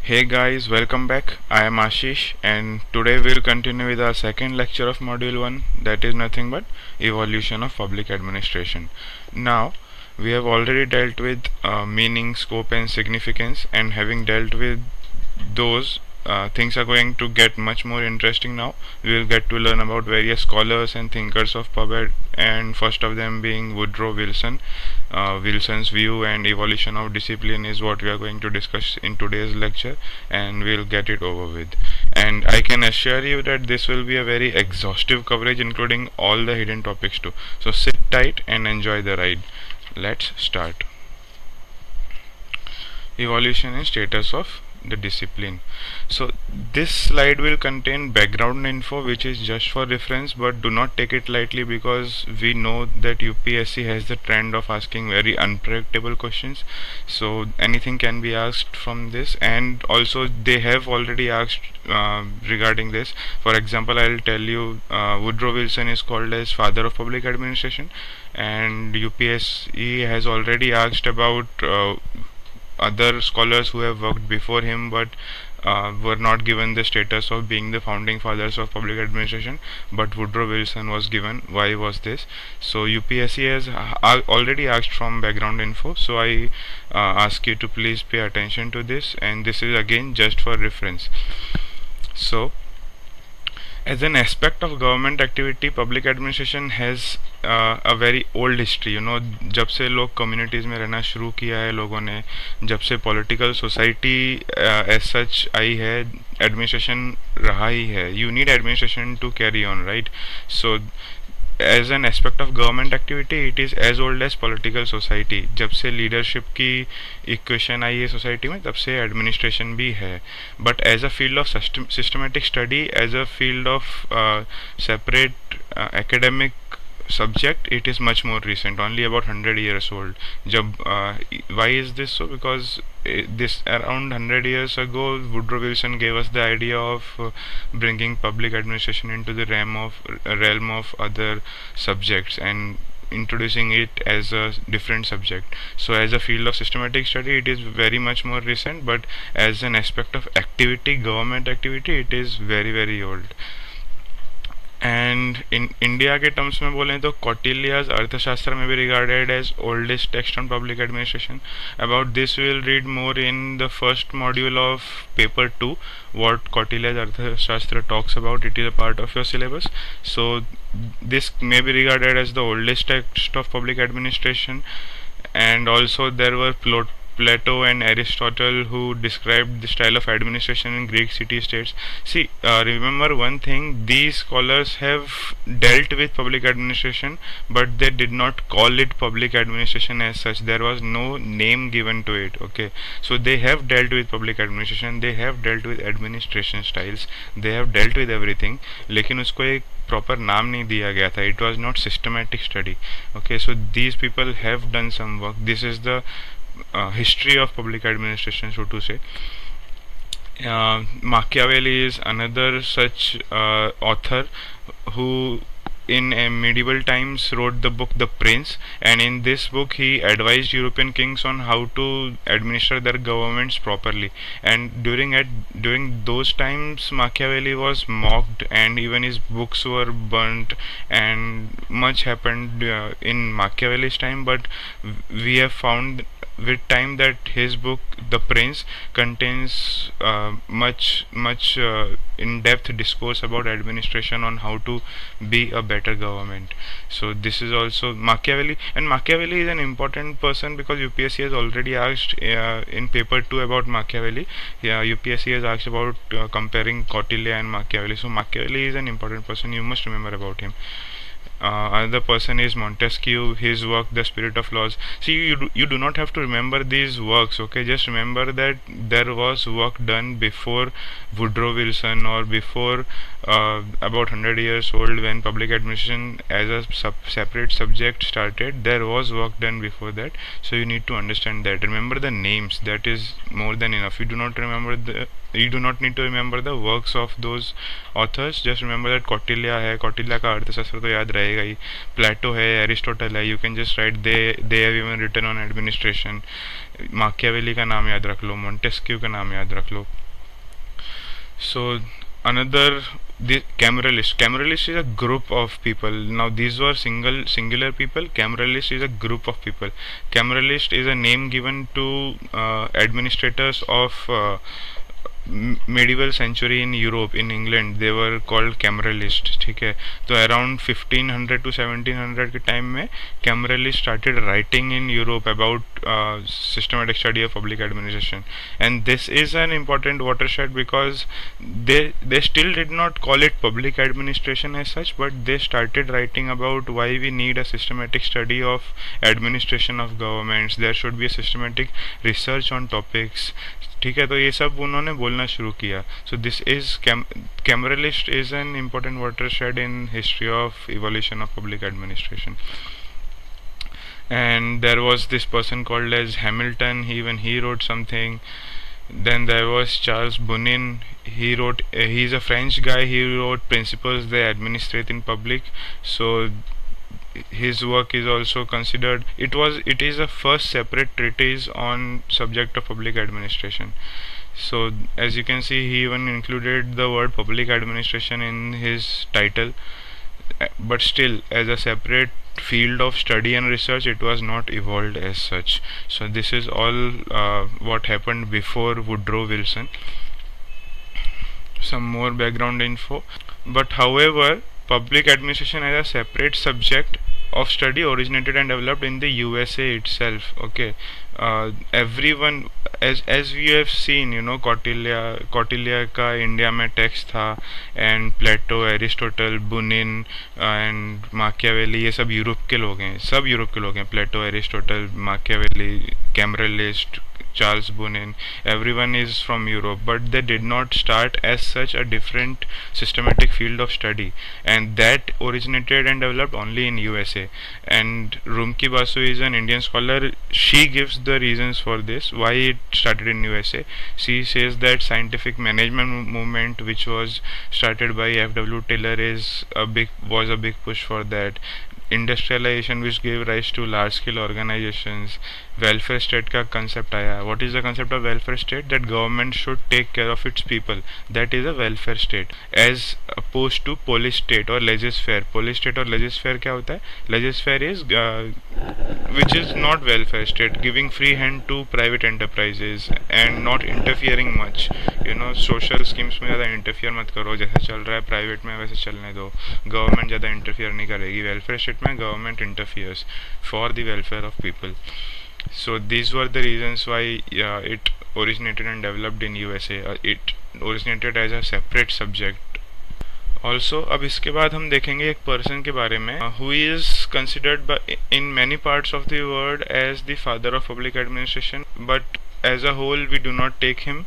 Hey guys, welcome back. I am Ashish, and today we'll continue with our second lecture of Module 1, that is nothing but Evolution of Public Administration. Now, we have already dealt with meaning, scope, and significance, and having dealt with those, things are going to get much more interesting now. We will get to learn about various scholars and thinkers of PubEd, and first of them being Woodrow Wilson. Wilson's view and evolution of discipline is what we are going to discuss in today's lecture, and we'll get it over with. And I can assure you that this will be a very exhaustive coverage, including all the hidden topics too. So sit tight and enjoy the ride. Let's start. Evolution and status of the discipline. So this slide will contain background info which is just for reference, but do not take it lightly because we know that UPSC has the trend of asking very unpredictable questions. So anything can be asked from this, and also they have already asked regarding this. For example, I'll tell you, Woodrow Wilson is called as father of public administration, and UPSC has already asked about other scholars who have worked before him, but were not given the status of being the founding fathers of public administration, but Woodrow Wilson was given. Why was this? So UPSC has already asked from background info, so I ask you to please pay attention to this, and this is again just for reference. So as an aspect of government activity, public administration has a very old history. जब से लोग communities में रहना शुरू किया है लोगों ने, जब से political society as such आई है, administration रहा ही है. You need administration to carry on, right? So as an aspect of government activity, it is as old as political society. जब से leadership की equation आई है society में, तब से administration भी है. But as a field of systematic study, as a field of separate academic subject, it is much more recent, only about 100 years old. Why is this so? Because this around 100 years ago, Woodrow Wilson gave us the idea of bringing public administration into the realm of other subjects and introducing it as a different subject. So as a field of systematic study, it is very much more recent, but as an aspect of activity, government activity, it is very old. And in India के terms में बोलें तो कौटिल्याज अर्थशास्त्र में भी regarded as oldest text on public administration. About this will read more in the first module of paper 2. what Kautilya's Arthashastra talks about, it is a part of your syllabus. So this may be regarded as the oldest text of public administration, and also there were Plato and Aristotle who described the style of administration in Greek city-states. See, remember one thing, these scholars have dealt with public administration, but they did not call it public administration as such. There was no name given to it. Okay, so they have dealt with public administration, they have dealt with administration styles, they have dealt with everything, लेकिन उसको एक proper नाम नहीं दिया गया था. It was not systematic study. Okay, so these people have done some work. This is the history of public administration, so to say. Machiavelli is another such author who in medieval times wrote the book The Prince, and in this book he advised European kings on how to administer their governments properly. And during those times Machiavelli was mocked, and even his books were burnt, and much happened in Machiavelli's time. But we have found with time that his book The Prince contains much in-depth discourse about administration, on how to be a better government. So this is also Machiavelli, and Machiavelli is an important person because UPSC has already asked in paper 2 about Machiavelli. UPSC has asked about comparing Kautilya and Machiavelli. So Machiavelli is an important person, you must remember about him. Another person is Montesquieu, his work The Spirit of Laws. See, you do not have to remember these works, okay? Just remember that there was work done before Woodrow Wilson, or before about 100 years old, when public administration as a separate subject started. There was work done before that, so you need to understand that. Remember the names, that is more than enough. You do not need to remember the works of those authors. Just remember that Kautilya है, कौटिल्या का अर्थशास्त्र तो याद आएगा ही. प्लेटो है, Aristotle है, you can just write they have even written on administration. Machiavelli का नाम याद रख लो, मोंटेस्क्यू का नाम याद रख लो. So another, the cameralist is a group of people. Now these were singular people. Cameralist is a group of people. Cameralist is a name given to administrators of medieval century in Europe. In England they were called cameralists. ठीक है. तो around 1500 to 1700 के time में cameralists started writing in Europe about systematic study of public administration, and this is an important watershed because they still did not call it public administration as such, but they started writing about why we need a systematic study of administration of governments. There should be a systematic research on topics. ठीक है. तो ये सब उन्होंने बोलना शुरू किया. So this is cameralist is an important watershed in history of evolution of public administration. And there was this person called as Hamilton. He wrote something. Then there was Charles Boonin. He's a French guy. He wrote Principles they administrate in public. So his work is also considered. It is a first separate treatise on subject of public administration. So as you can see, he even included the word public administration in his title, but still as a separate field of study and research it was not evolved as such. So this is all what happened before Woodrow Wilson. Some more background info. But however, public administration as a separate subject of study originated and developed in the USA itself. Okay. Everyone, as we have seen, you know, Kautilya का India में text था, and Plato, Aristotle, Bodin and Machiavelli, ये सब Europe के लोग हैं. सब Europe के लोग हैं. Plato, Aristotle, Machiavelli, cameralist, Charles Boonin, everyone is from Europe, but they did not start as such a different systematic field of study, and that originated and developed only in USA. And Rumki Basu is an Indian scholar. She gives the reasons for this, why it started in USA. She says that scientific management movement, which was started by F.W. Taylor, was a big push for that. Industrialization, which gave rise to large scale organizations. Welfare state का concept आया. What is the concept of welfare state? That government should take care of its people. That is a welfare state, as opposed to police state or laissez-faire. Police state or laissez-faire क्या होता है? Laissez-faire is which is not welfare state, giving free hand to private enterprises and not interfering much. You know, social schemes में ज़्यादा interfere मत करो. जैसा चल रहा है प्राइवेट में वैसे चलने दो. गवर्नमेंट ज़्यादा interfere नहीं करेगी. वेलफेयर स्टेट में government interferes for the welfare of people. So these were the reasons why it originated and developed in USA. It originated as a separate subject. Also, अब इसके बाद हम देखेंगे एक पर्सन के बारे में who is considered in many parts of the world as the father of public administration, but as a whole we do not take him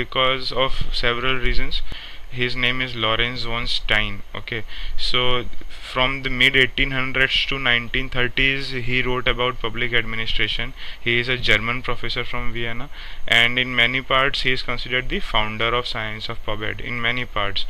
because of several reasons. His name is Lawrence von Stein. Okay, so from the mid 1800s to 1930s he wrote about public administration. He is a German professor from Vienna, and in many parts he is considered the founder of science of PubEd. In many parts,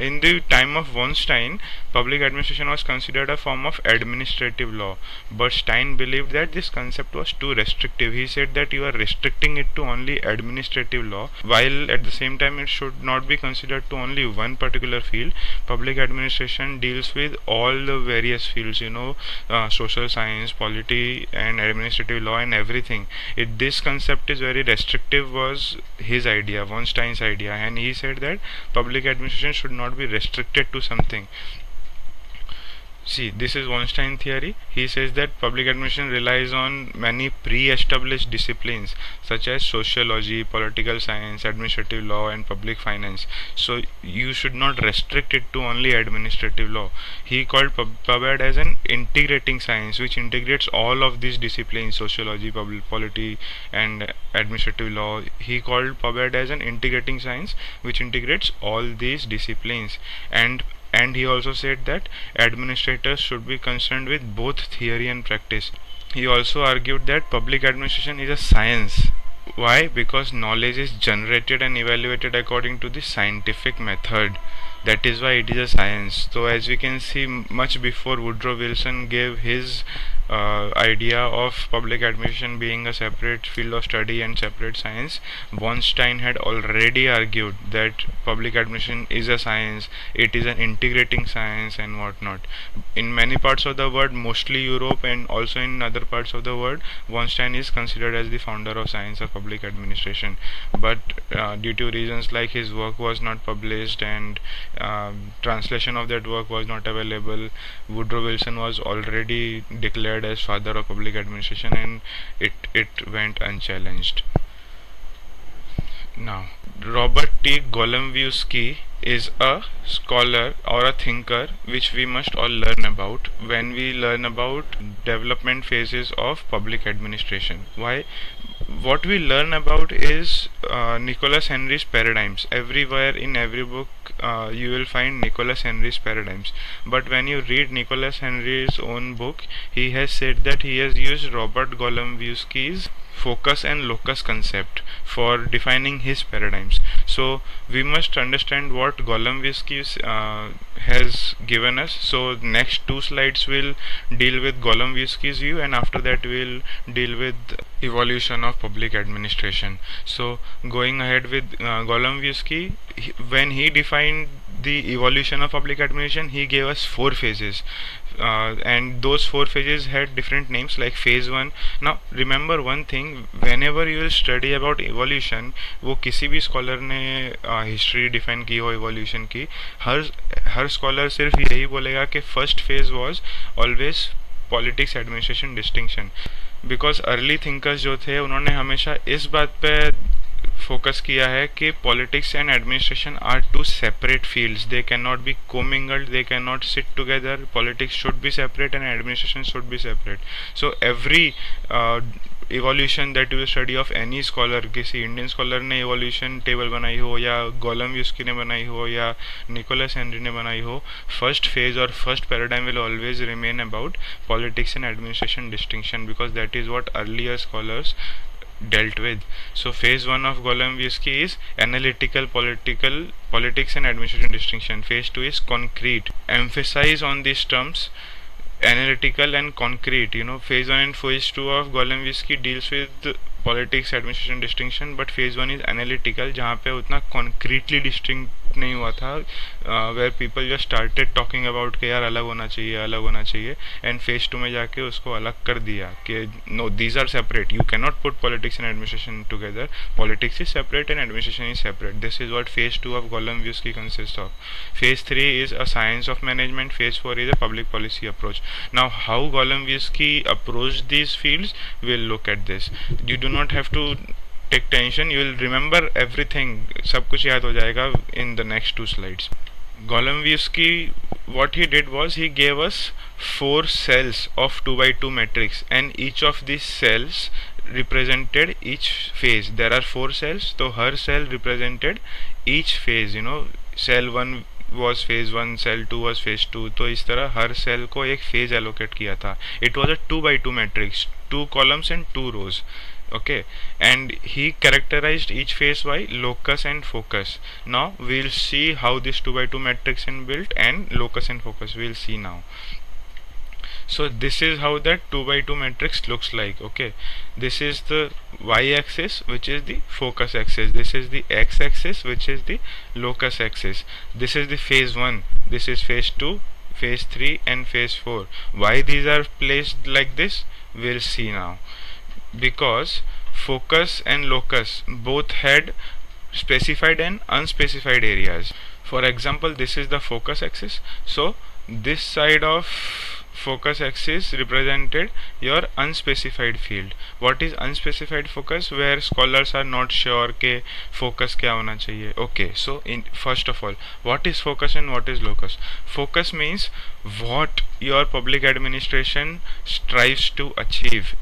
in the time of von Stein, public administration was considered a form of administrative law, but Stein believed that this concept was too restrictive. He said that you are restricting it to only administrative law, while at the same time it should not be considered to only one particular field. Public administration deals with all the various fields, you know, social science, polity and administrative law and everything. This concept is very restrictive, was his idea, von Stein's idea, and he said that public administration should not be restricted to something. See, this is von Stein theory. He says that public administration relies on many pre-established disciplines such as sociology, political science, administrative law and public finance. So you should not restrict it to only administrative law. He called PubEd as an integrating science which integrates all of these disciplines, sociology, polity and administrative law. He called PubEd as an integrating science which integrates all these disciplines, and he also said that administrators should be concerned with both theory and practice. He also argued that public administration is a science. Why? Because knowledge is generated and evaluated according to the scientific method. That is why it is a science. So as we can see, much before Woodrow Wilson gave his idea of public administration being a separate field of study and separate science, von Stein had already argued that public administration is a science, it is an integrating science and whatnot. In many parts of the world, mostly Europe and also in other parts of the world, von Stein is considered as the founder of science of public administration. But due to reasons like his work was not published and translation of that work was not available, Woodrow Wilson was already declared as father of public administration, and it went unchallenged. Now, Robert T. Golembiewski is a scholar or a thinker which we must all learn about when we learn about development phases of public administration. Why? What we learn about is Nicholas Henry's paradigms. Everywhere in every book you will find Nicholas Henry's paradigms. But when you read Nicholas Henry's own book, he has said that he has used Robert Golembiewski's focus and locus concept for defining his paradigms. So we must understand what Golembiewski has given us. So next two slides will deal with Golembiewski's view, and after that we'll deal with evolution of public administration. So going ahead with Golembiewski, when he defined the evolution of public administration, he gave us four phases. And those four phases had different names like phase 1. Now remember one thing, whenever you will study about evolution, वो किसी भी scholar ने history define की हो evolution की, हर scholar सिर्फ यही बोलेगा कि first phase was always politics administration distinction. Because early thinkers जो थे उन्होंने हमेशा इस बात पे फोकस किया है कि politics and administration are two separate fields, they can not be commingled, they can not sit together. Politics should be separate and administration should be separate. So every evolution that you study of any scholar, किसी Indian scholar ने evolution table बनाई हो या गोलेम्बिवस्की ने बनाई हो या Nicholas Henry ने बनाई हो, फर्स्ट फेज और first paradigm will always remain about politics and administration distinction, because that is what earlier scholars dealt with. So phase 1 of Golembiewski is analytical politics and administration distinction. Phase 2 is concrete, emphasize on these terms, analytical and concrete. Phase 1 and phase 2 of Golembiewski deals with politics administration distinction, but phase 1 is analytical, जहाँ पे उतना concretely distinct नहीं हुआ था, where people just started talking about कि यार अलग होना चाहिए, and phase 2 में जाके उसको अलग कर दिया कि no, these are separate, you cannot put politics and administration together, politics is separate and administration is separate. This is what phase 2 of Golembiewski consists of. Phase 3 is a science of management, phase 4 is a public policy approach. Now how Golembiewski approached these fields, we'll look at this. You do not have to take tension, you will remember everything, सब कुछ याद हो जाएगा in the next two slides. Golembiewski, what he did was he gave us 4 cells of 2x2 matrix, and each of these cells represented each phase. There are 4 cells, so her cell represented each phase. Cell 1 was phase 1, cell 2 was phase 2. तो इस तरह हर cell को एक phase allocate किया था. It was a 2x2 matrix, 2 columns and 2 rows. Okay, and he characterized each phase by locus and focus. Now we'll see how this 2x2 matrix is built, and locus and focus we'll see now. So this is how that 2x2 matrix looks like. Okay, this is the y-axis, which is the focus axis. This is the x-axis, which is the locus axis. This is the phase 1, this is phase 2, phase 3 and phase 4. Why these are placed like this, we'll see now. Because focus and locus both had specified and unspecified areas. For example, this is the focus axis, so this side of focus axis represented your unspecified field. What is unspecified focus? Where scholars are not sure के focus क्या होना चाहिए. Okay, so first of all, what is focus and what is locus? Focus means what your public administration strives to achieve.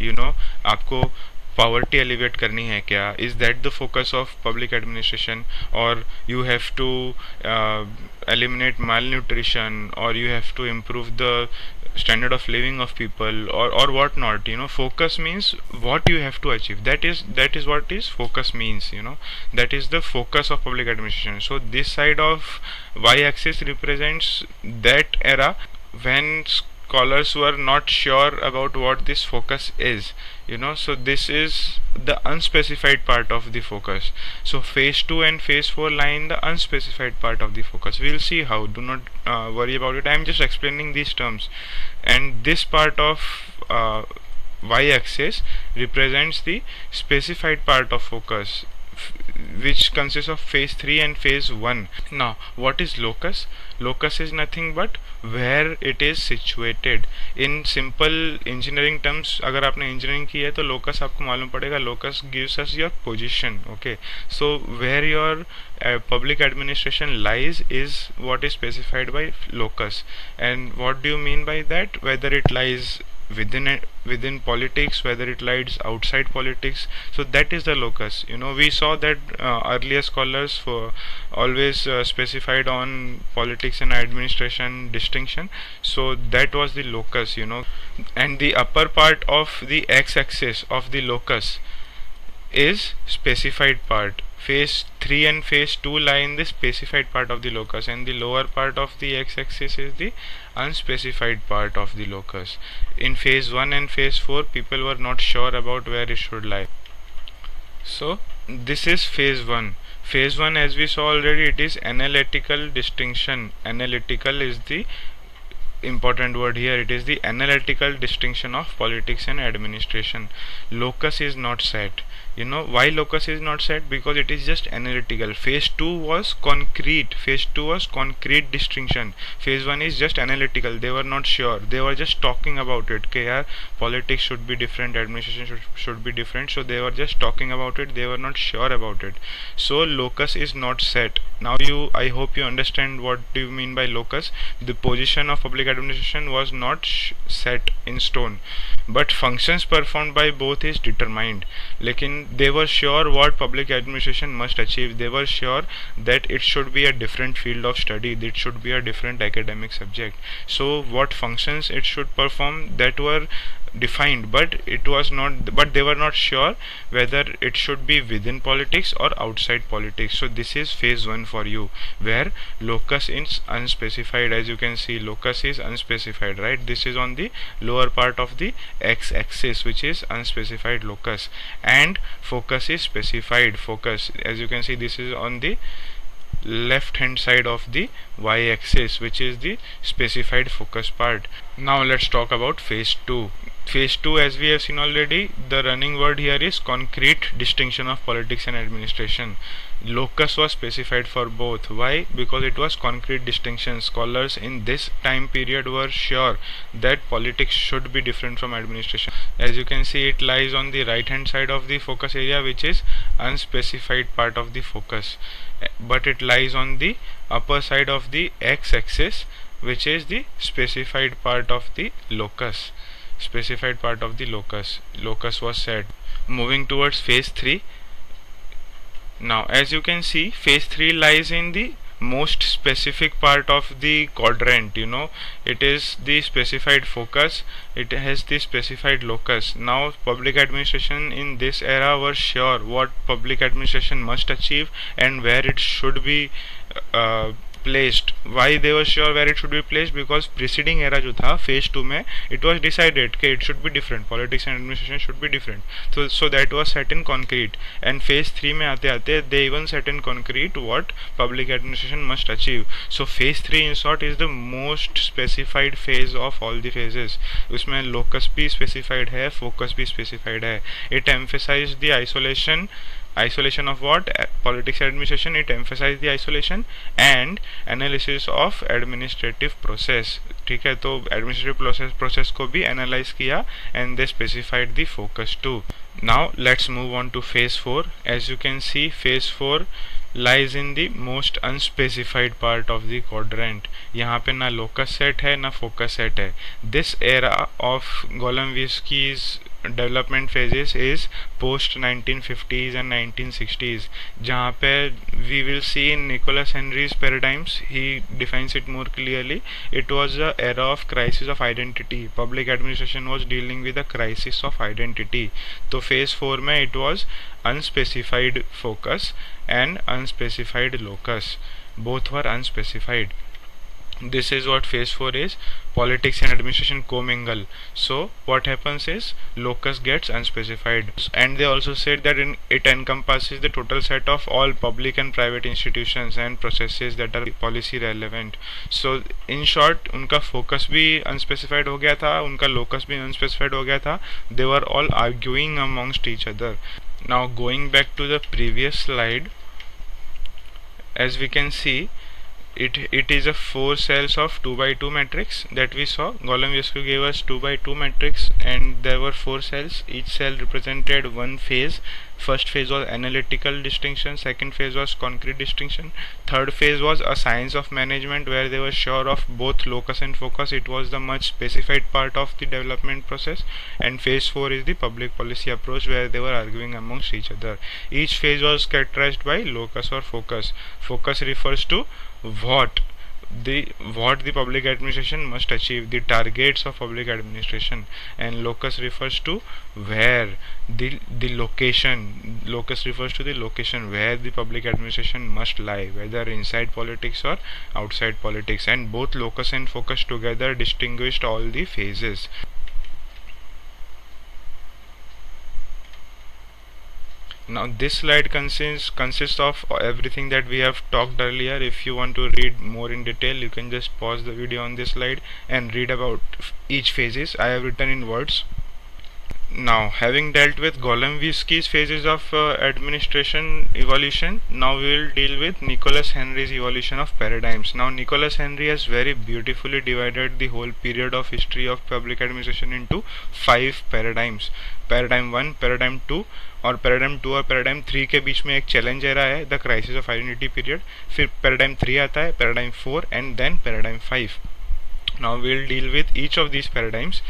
आपको poverty alleviate करनी है क्या? Is that the focus of public administration? Or you have to eliminate malnutrition, or you have to improve the standard of living of people, or what not. Focus means what you have to achieve. That is what is focus means. That is the focus of public administration. So this side of y-axis represents that era when scholars were not sure about what this focus is. So this is the unspecified part of the focus. So phase 2 and phase 4 lie in the unspecified part of the focus. We'll see how. Do not worry about it. I'm just explaining these terms. And this part of y-axis represents the specified part of focus, which consists of phase 3 and phase 1. Now, what is locus? Locus is nothing but where it is situated. In simple engineering terms, अगर आपने engineering की है तो locus आपको मालूम पड़ेगा. Locus gives us your position. Okay, so where your public administration lies is what is specified by locus. And what do you mean by that? Whether it lies within politics, whether it lies outside politics. So that is the locus. We saw that earlier scholars for always specified on politics and administration distinction. So that was the locus. And the upper part of the x-axis of the locus is specified part. Phase 3 and phase 2 lie in the specified part of the locus, and the lower part of the x-axis is the unspecified part of the locus. In phase 1 and phase 4, people were not sure about where it should lie. So this is phase 1. Phase 1, as we saw already, it is analytical distinction. Analytical is the important word here. It is the analytical distinction of politics and administration. Locus is not set. Why locus is not set? Because it is just analytical. Phase 2 was concrete. Phase 2 was concrete distinction. Phase 1 is just analytical. They were not sure. They were just talking about it. Okay, yaar, politics should be different, administration should be different. So they were just talking about it. They were not sure about it. So locus is not set. Now I hope you understand what do you mean by locus. The position of public administration was not set in stone, but functions performed by both is determined. Lekin they were sure what public administration must achieve. They were sure that it should be a different field of study, it should be a different academic subject. So what functions it should perform, that were defined, but they were not sure whether it should be within politics or outside politics. So this is phase 1 for you, where locus is unspecified. As you can see, locus is unspecified, right? This is on the lower part of the x-axis, which is unspecified locus, and focus is specified focus. As you can see, this is on the left hand side of the y-axis, which is the specified focus part. Now let's talk about phase 2. Phase 2, as we have seen already, the running word here is concrete distinction of politics and administration. Locus was specified for both. Why? Because it was concrete distinction. Scholars in this time period were sure that politics should be different from administration. As you can see, it lies on the right hand side of the focus area, which is unspecified part of the focus, but it lies on the upper side of the x-axis, which is the specified part of the locus. Specified part of the locus. Locus was set. Moving towards phase 3. Now as you can see, phase 3 lies in the most specific part of the quadrant. It is the specified focus, it has the specified locus. Now public administration in this era were sure what public administration must achieve and where it should be placed. Why they were sure where it should be placed? Because preceding era जो था phase 2 में, it was decided that it should be different, politics and administration should be different. So that was set in concrete. And phase 3 में आते आते they even set in concrete what public administration must achieve. So phase 3 in short is the most specified phase of all the phases. उसमें locus भी specified है, focus भी specified है. It emphasized the isolation of what? Politics and administration. It emphasized the isolation and analysis of administrative process. ठीक है, तो administrative process को भी analyze किया and they specified the focus too. Now let's move on to phase 4. As you can see, phase 4 lies in the most unspecified part of the quadrant. यहाँ पे ना locus set है ना focus set है. This era of Golombisky's development phases is post 1950s and 1960s, जहाँ पे we will see in Nicholas Henry's paradigms, he defines it more clearly. It was a era of crisis of identity. Public administration was dealing with a crisis of identity. तो phase 4 में it was unspecified focus and unspecified locus. Both were unspecified. This is what phase 4 is. Politics and administration commingle. So what happens is locus gets unspecified, and they also said that it encompasses the total set of all public and private institutions and processes that are policy relevant. So in short, उनका focus भी unspecified हो गया था, उनका locus भी unspecified हो गया था. They were all arguing amongst each other. Now going back to the previous slide, as we can see, it is a 4 cells of 2 by 2 matrix that we saw. Golomb-Yescu gave us 2 by 2 matrix, and there were 4 cells. Each cell represented one phase. First phase was analytical distinction, second phase was concrete distinction, third phase was a science of management, where they were sure of both locus and focus. It was the much specified part of the development process. And phase 4 is the public policy approach, where they were arguing amongst each other. Each phase was characterized by locus or focus. Focus refers to what the public administration must achieve, the targets of public administration, and locus refers to where the location. Locus refers to the location where the public administration must lie, whether inside politics or outside politics, and both locus and focus together distinguished all the phases. Now this slide consists of everything that we have talked earlier. If you want to read more in detail, you can just pause the video on this slide and read about each phases. I have written in words. Now, having dealt with Golomb-Yescu's phases of administration evolution, now we will deal with Nicholas Henry's evolution of paradigms. Now, Nicholas Henry has very beautifully divided the whole period of history of public administration into 5 paradigms. Paradigm 1, Paradigm 2, और paradigm 2 और paradigm 3 के बीच में एक challenge era है, the crisis of identity period. फिर paradigm 3 आता है, paradigm 4, and then paradigm 5. Now we will deal with each of these paradigms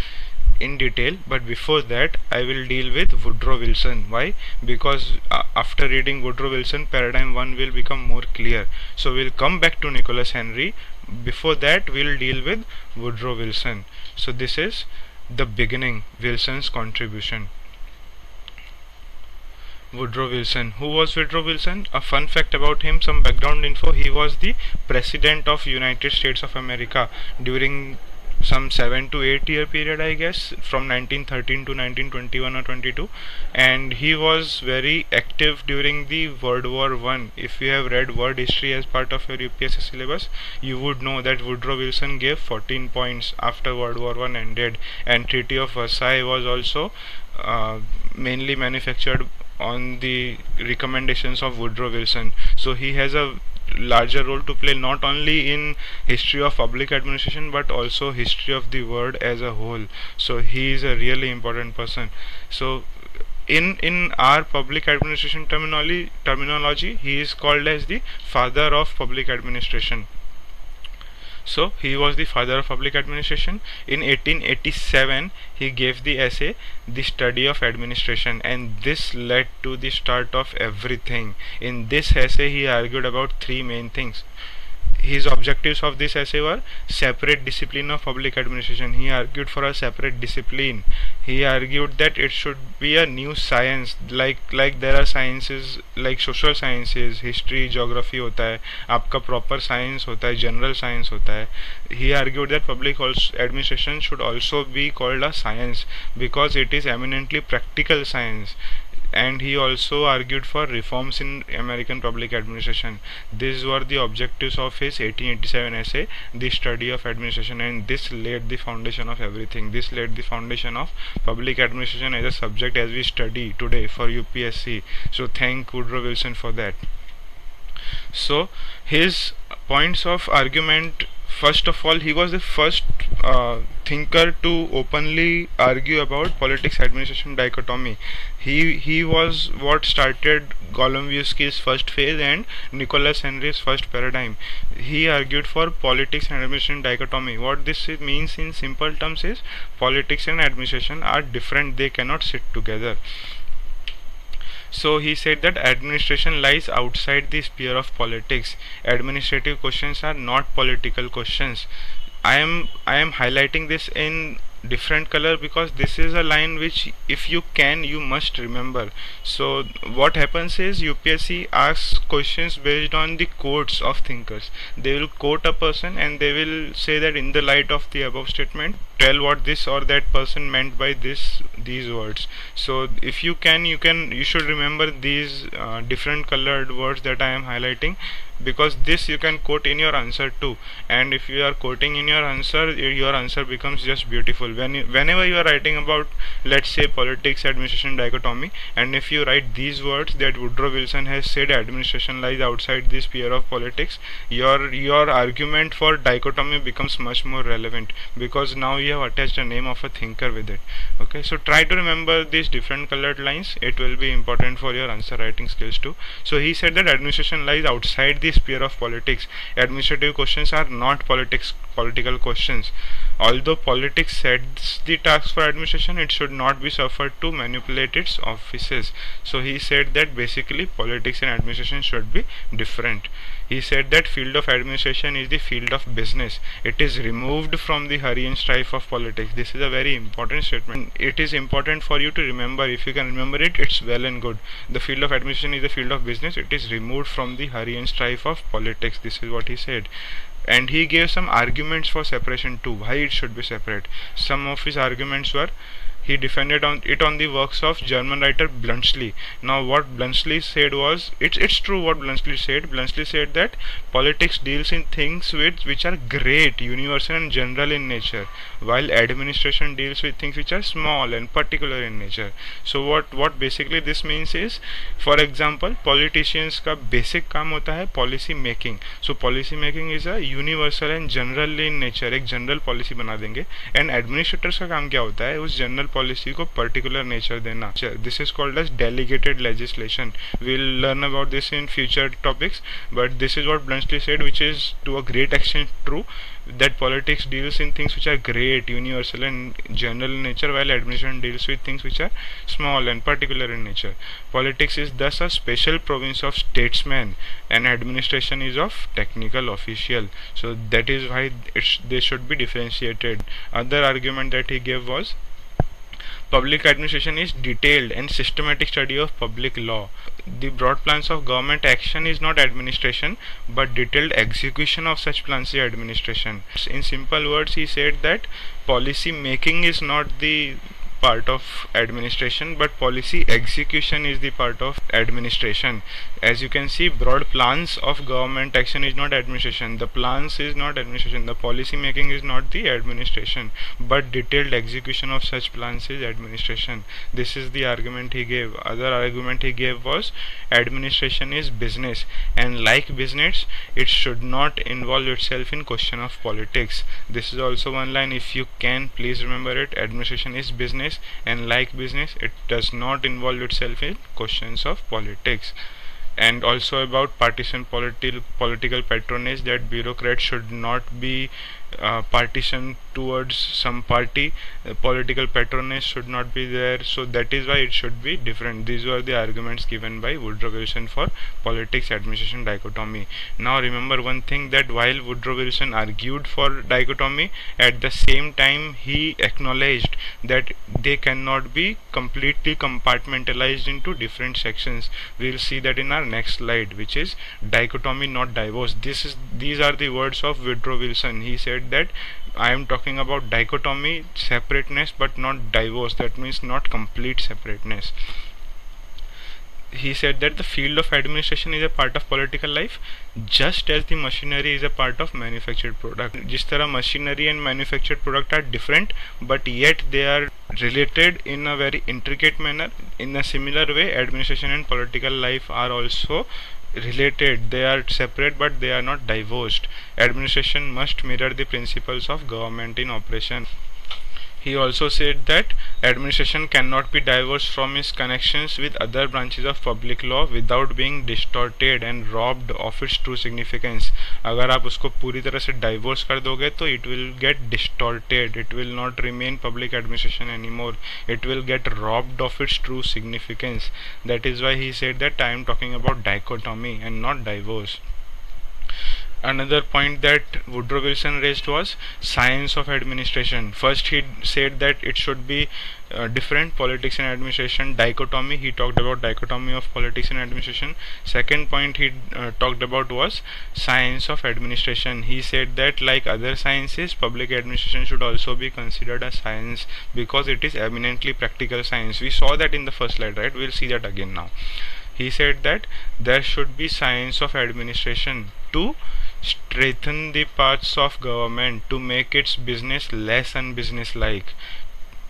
in detail, but before that I will deal with Woodrow Wilson. Why? Because after reading Woodrow Wilson, paradigm 1 will become more clear. So we'll come back to Nicholas Henry. Before that we'll deal with Woodrow Wilson. So this is the beginning, Wilson's contribution. Woodrow Wilson. Who was Woodrow Wilson? A fun fact about him, some background info. He was the President of United States of America during some 7 to 8 year period, I guess, from 1913 to 1921 or 22, and he was very active during the World War I. If you have read world history as part of your UPSC syllabus, you would know that Woodrow Wilson gave 14 points after World War I ended, and Treaty of Versailles was also mainly manufactured on the recommendations of Woodrow Wilson. So he has a larger role to play, not only in history of public administration but also history of the world as a whole. So he is a really important person. So in our public administration terminology, he is called as the father of public administration. So he was the father of public administration. In 1887 he gave the essay The Study of Administration, and this led to the start of everything. In this essay he argued about 3 main things. His objectives of this essay were separate discipline of public administration. He argued for a separate discipline. He argued that it should be a new science, like there are sciences like social sciences, history, geography होता है, आपका proper science होता है, general science होता है. He argued that public administration should also be called a science because it is eminently practical science. And he also argued for reforms in American public administration. These were the objectives of his 1887 essay, The Study of Administration, and this laid the foundation of everything. This laid the foundation of public administration as a subject as we study today for UPSC. So thank Woodrow Wilson for that. So his points of argument first of all, he was the first thinker to openly argue about politics administration dichotomy. He was what started Golumbowski's first phase and Nicholas Henry's first paradigm. He argued for politics and administration dichotomy. What this means in simple terms is politics and administration are different, they cannot sit together. So he said that administration lies outside the sphere of politics. Administrative questions are not political questions. I am highlighting this in different color because this is a line which, if you can, you must remember. So what happens is UPSC asks questions based on the quotes of thinkers. They will quote a person and they will say that in the light of the above statement, tell what this or that person meant by these words. So if you can, you should remember these different colored words that I am highlighting, because this you can quote in your answer too. And if you are quoting in your answer becomes just beautiful. Whenever you are writing about, let's say, politics administration dichotomy, and if you write these words that Woodrow Wilson has said administration lies outside the sphere of politics, your argument for dichotomy becomes much more relevant, because now you have attached a name of a thinker with it. Okay, so try to remember these different colored lines. It will be important for your answer writing skills too. So he said that administration lies outside the sphere of politics. Administrative questions are not political questions. Although politics sets the task for administration, it should not be suffered to manipulate its offices. So he said that basically politics and administration should be different. He said that field of administration is the field of business. It is removed from the hurry and strife of politics. This is a very important statement. It is important for you to remember. If you can remember it, it's well and good. The field of administration is the field of business. It is removed from the hurry and strife of politics. This is what he said. And he gave some arguments for separation too, why it should be separate. Some of his arguments were, he defended on the works of German writer Bluntschli. Now what Bluntschli said was, it's true what Bluntschli said. Bluntschli said that politics deals in things which are great, universal and general in nature, while administration deals with things which are small and particular in nature. So what basically this means is, for example, politicians का basic काम होता है policy making. So policy making is a universal and general in nature, एक general policy बना देंगे. And administrators का काम क्या होता है, उस general policy को particular nature देना. This is called as delegated legislation. We'll learn about this in future topics, but this is what Bluntschli said, which is to a great extent true, that politics deals in things which are great, universal and general in nature, while administration deals with things which are small and particular in nature. Politics is thus a special province of statesmen and administration is of technical official. So that is why they should be differentiated. Other argument that he gave was, public administration is detailed and systematic study of public law. The broad plans of government action is not administration, but detailed execution of such plans is administration. In simple words, he said that policy making is not the part of administration, but policy execution is the part of administration. As you can see, broad plans of government action is not administration, the plans is not administration, the policy making is not the administration, but detailed execution of such plans is administration. This is the argument he gave. Other argument he gave was, administration is business, and like business, it should not involve itself in question of politics. This is also one line, if you can, please remember it. Administration is business, and like business, it does not involve itself in questions of politics. And also about partisan political patronage, that bureaucrats should not be partition towards some party, political patronage should not be there. So that is why it should be different. These were the arguments given by Woodrow Wilson for politics administration dichotomy. Now remember one thing, that while Woodrow Wilson argued for dichotomy, at the same time he acknowledged that they cannot be completely compartmentalized into different sections. We will see that in our next slide, which is dichotomy, not divorce. These are the words of Woodrow Wilson. He said that I am talking about dichotomy, separateness, but not divorce. That means not complete separateness. He said that the field of administration is a part of political life, just as the machinery is a part of manufactured product. जिस तरह machinery and manufactured product are different, but yet they are related in a very intricate manner. In a similar way, administration and political life are also related, they are separate, but they are not divorced. Administration must mirror the principles of government in operation. He also said that administration cannot be divorced from its connections with other branches of public law without being distorted and robbed of its true significance. अगर आप उसको पूरी तरह से divorce कर दोगे तो it will get distorted, it will not remain public administration anymore, it will get robbed of its true significance. That is why he said that I am talking about dichotomy and not divorce. Another point that Woodrow Wilson raised was science of administration. First, he said that it should be different, politics and administration, dichotomy. He talked about dichotomy of politics and administration. Second point he talked about was science of administration. He said that like other sciences, public administration should also be considered a science because it is eminently practical science. We saw that in the first slide, right? We'll see that again now. He said that there should be science of administration to strengthen the parts of government, to make its business less unbusinesslike,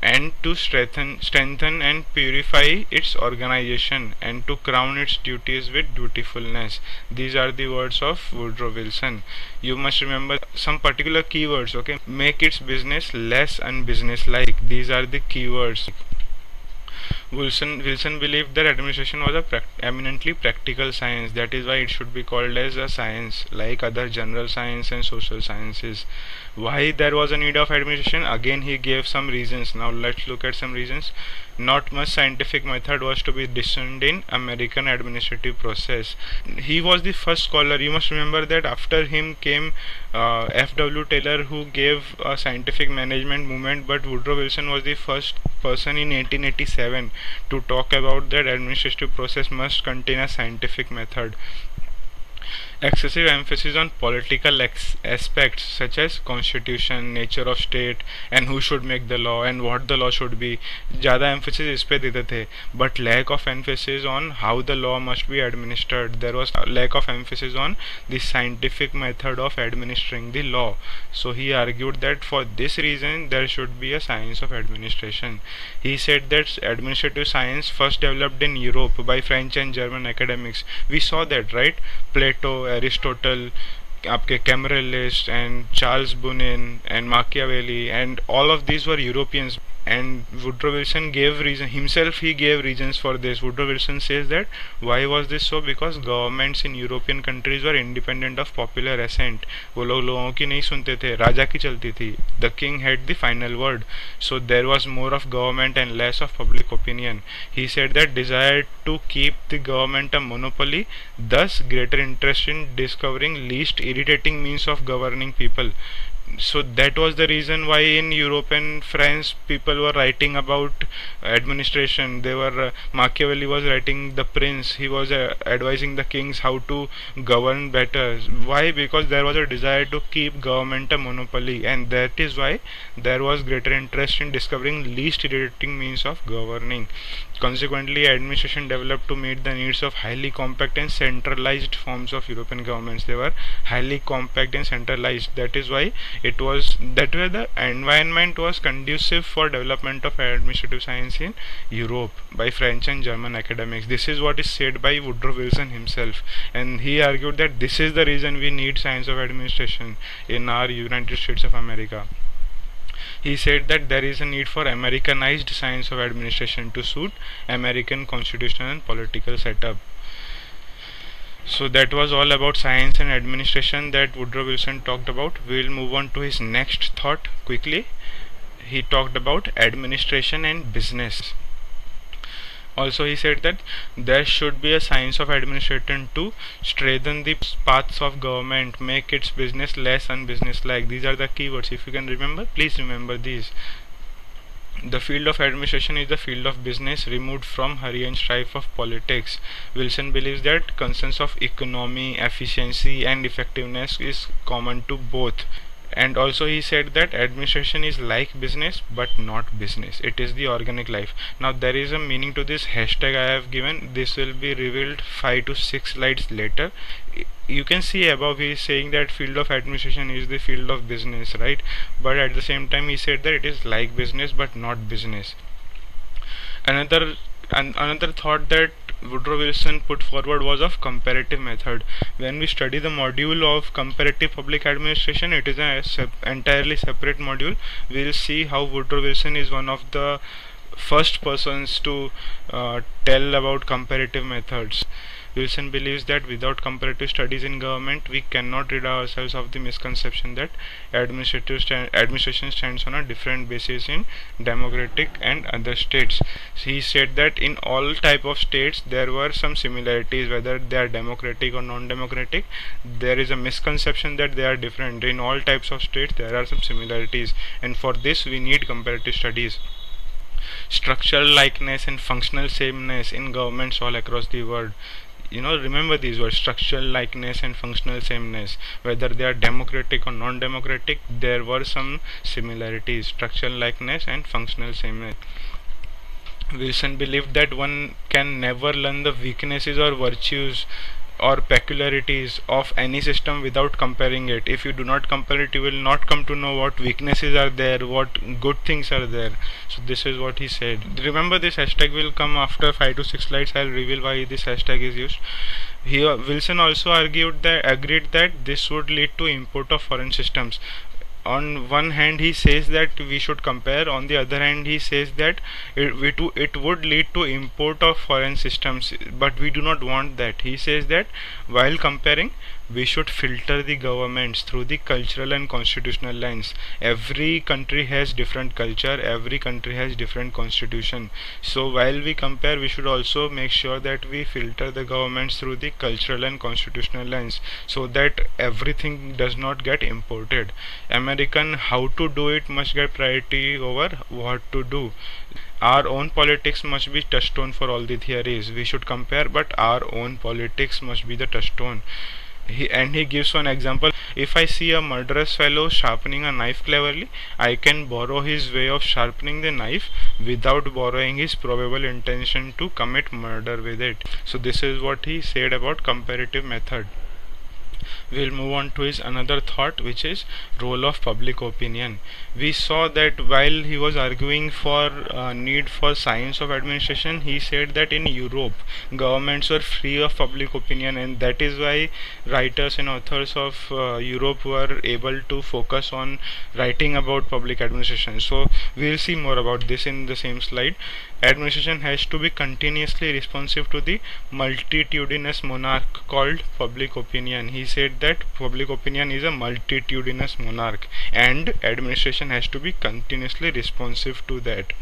and to strengthen and purify its organization, and to crown its duties with dutifulness. These are the words of Woodrow Wilson. You must remember some particular keywords, okay? Make its business less unbusinesslike. These are the keywords. Wilson believed that administration was a eminently practical science. That is why it should be called as a science like other general science and social sciences. Why there was a need of administration? Again, he gave some reasons. Now let's look at some reasons. Not much scientific method was to be discerned in American administrative process. He was the first scholar. You must remember that after him came F.W. Taylor, who gave a scientific management movement, but Woodrow Wilson was the first person in 1887 to talk about that administrative process must contain a scientific method. Excessive emphasis on political aspects such as constitution, nature of state, and who should make the law and what the law should be. ज़्यादा emphasis इस पे देते थे, but lack of emphasis on how the law must be administered. There was lack of emphasis on the scientific method of administering the law. So he argued that for this reason there should be a science of administration. He said that administrative science first developed in Europe by French and German academics. We saw that, right? Plato, Aristotle, आपके Camaryllis and Charles Bunin and Machiavelli, and all of these were Europeans. And Woodrow Wilson gave reason himself. He gave reasons for this. Woodrow Wilson says that why was this so? Because governments in European countries were independent of popular assent. वो लोग लोगों की नहीं सुनते थे, राजा की चलती थी. The king had the final word. So there was more of government and less of public opinion. He said that desire to keep the government a monopoly, thus greater interest in discovering least irritating means of governing people. So that was the reason why in Europe and France people were writing about administration. They were Machiavelli was writing The Prince. He was advising the kings how to govern better. Why? Because there was a desire to keep government a monopoly, and that is why there was greater interest in discovering least irritating means of governing. Consequently, administration developed to meet the needs of highly compact and centralized forms of European governments. They were highly compact and centralized. That is why it was that way the environment was conducive for development of administrative science in Europe by French and German academics. This is what is said by Woodrow Wilson himself, and he argued that this is the reason we need science of administration in our United States of America. He said that there is a need for Americanized science of administration to suit American constitutional and political setup. So that was all about science and administration that Woodrow Wilson talked about. We will move on to his next thought quickly. He talked about administration and business. Also, he said that there should be a science of administration to strengthen the paths of government, make its business less unbusinesslike. These are the keywords. If you can remember, please remember these. The field of administration is the field of business removed from hurry and strife of politics. Wilson believes that concerns of economy, efficiency and effectiveness is common to both. And also he said that administration is like business but not business. It is the organic life. Now there is a meaning to this hashtag I have given. This will be revealed 5 to 6 slides later. You can see above he is saying that field of administration is the field of business, right? But at the same time he said that it is like business but not business. Another thought that Woodrow Wilson put forward was of comparative method. When we study the module of comparative public administration, it is an entirely separate module. We will see how Woodrow Wilson is one of the first persons to tell about comparative methods. Wilson believes that without comparative studies in government, we cannot rid ourselves of the misconception that administration stands on a different basis in democratic and other states. He said that in all type of states there were some similarities, whether they are democratic or non-democratic. There is a misconception that they are different. In all types of states there are some similarities, and for this we need comparative studies. Structural likeness and functional sameness in governments all across the world. Remember these words: structural likeness and functional sameness. Whether they are democratic or non-democratic, there were some similarities: structural likeness and functional sameness. Wilson believed that one can never learn the weaknesses or virtues or peculiarities of any system without comparing it. If you do not compare it, you will not come to know what weaknesses are there, what good things are there. So this is what he said. Remember, this hashtag will come after 5 to 6 slides. I'll reveal why this hashtag is used. Here Wilson also agreed that this would lead to import of foreign systems. On one hand he says that we should compare, on the other hand he says that it would lead to import of foreign systems, but we do not want that. He says that while comparing, we should filter the governments through the cultural and constitutional lens. Every country has different culture, every country has different constitution. So while we compare, we should also make sure that we filter the governments through the cultural and constitutional lens, so that everything does not get imported. American how to do it must get priority over what to do. Our own politics must be touchstone for all the theories. We should compare, but our own politics must be the touchstone. He gives one example: if I see a murderous fellow sharpening a knife cleverly, I can borrow his way of sharpening the knife without borrowing his probable intention to commit murder with it. So this is what he said about comparative method. We'll move on to his another thought, which is role of public opinion. We saw that while he was arguing for need for science of administration, he said that in Europe governments were free of public opinion, and that is why writers and authors of Europe were able to focus on writing about public administration. So we'll see more about this in the same slide. Administration has to be continuously responsive to the multitudinous monarch called public opinion. He said that public opinion is a multitudinous monarch, and administration has to be continuously responsive to that.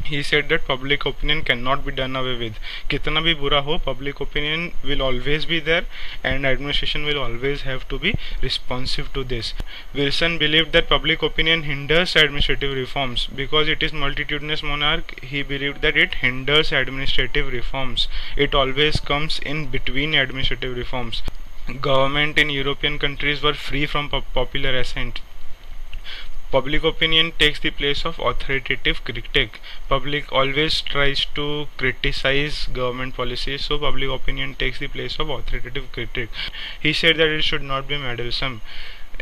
He said that public opinion cannot be done away with. Kitna bhi bura ho, public opinion will always be there, and administration will always have to be responsive to this. Wilson believed that public opinion hinders administrative reforms because it is multitudinous monarch. He believed that it hinders administrative reforms. It always comes in between administrative reforms. Government in European countries were free from popular assent. Public opinion takes the place of authoritative critique. Public always tries to criticize government policies, so public opinion takes the place of authoritative critique. He said that it should not be meddlesome,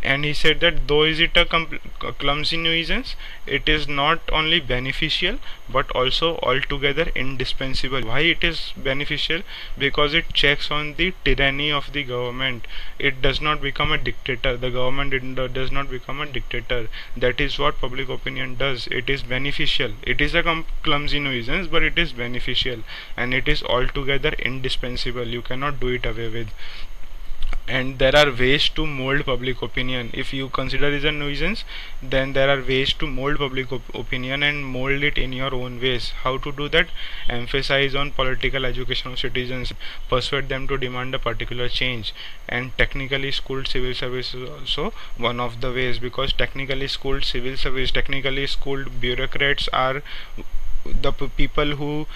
and he said that though is it a clumsy nuisance, it is not only beneficial but also altogether indispensable. Why it is beneficial? Because it checks on the tyranny of the government. It does not become a dictator. The government does not become a dictator. That is what public opinion does. It is beneficial. It is a clumsy nuisance, but it is beneficial, and it is altogether indispensable. You cannot do it away with. And there are ways to mold public opinion. If you consider it as a nuisance, then there are ways to mold public opinion and mold it in your own ways. How to do that? Emphasize on political education of citizens, persuade them to demand a particular change, and technically schooled civil service is also one of the ways, because technically schooled civil service, technically schooled bureaucrats are the people who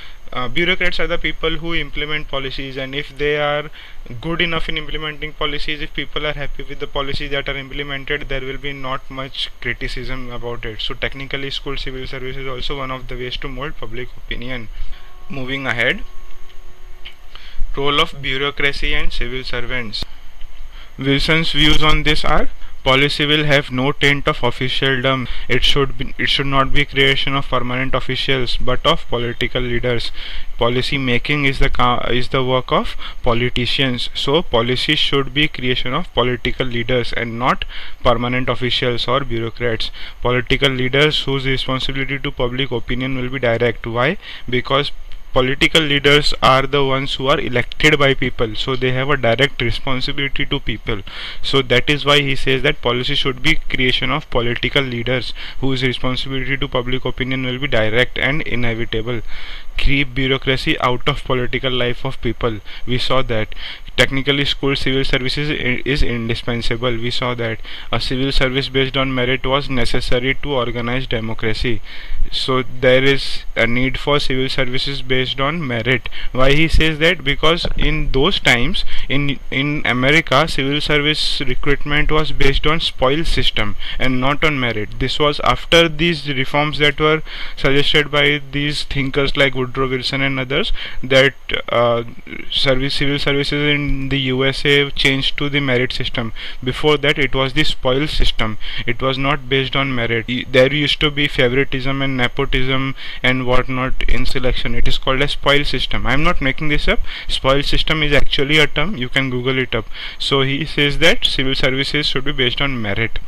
bureaucrats are the people who implement policies, and if they are good enough in implementing policies, if people are happy with the policies that are implemented, there will be not much criticism about it. So technically school civil service is also one of the ways to mold public opinion. Moving ahead, role of bureaucracy and civil servants. Wilson's views on this are: Policy will have no taint of officialdom. It should not be creation of permanent officials, but of political leaders. Policy making is the work of politicians. So policy should be creation of political leaders and not permanent officials or bureaucrats. Political leaders whose responsibility to public opinion will be direct. Why? Because political leaders are the ones who are elected by people, so they have a direct responsibility to people. So that is why he says that policy should be creation of political leaders whose responsibility to public opinion will be direct and inevitable. Keep bureaucracy out of political life of people. We saw that technically school civil services is indispensable. We saw that a civil service based on merit was necessary to organize democracy. So there is a need for civil services based on merit. Why he says that? Because in those times in America, civil service recruitment was based on spoil system and not on merit. This was after these reforms that were suggested by these thinkers like Woodrow Wilson and others, that civil services in the USA changed to the merit system. Before that it was the spoil system. It was not based on merit. There used to be favoritism and nepotism and whatnot in selection. It is called a spoil system. I am not making this up. Spoil system is actually a term. You can Google it up. So he says that civil services should be based on merit.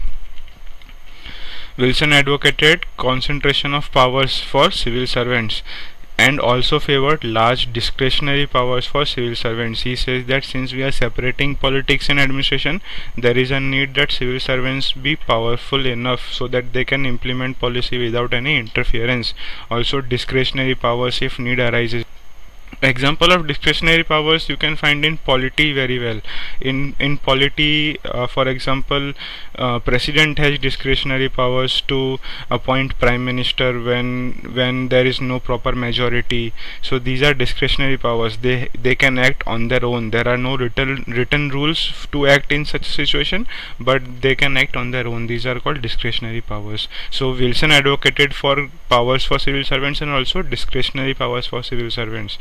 Wilson advocated concentration of powers for civil servants and also favored large discretionary powers for civil servants. He says that since we are separating politics and administration, there is a need that civil servants be powerful enough so that they can implement policy without any interference. Also discretionary powers if need arises. Example of discretionary powers you can find in polity very well. In polity, for example, president has discretionary powers to appoint prime minister when there is no proper majority. So these are discretionary powers. They can act on their own. There are no written rules to act in such a situation, but they can act on their own. These are called discretionary powers. So Wilson advocated for powers for civil servants and also discretionary powers for civil servants.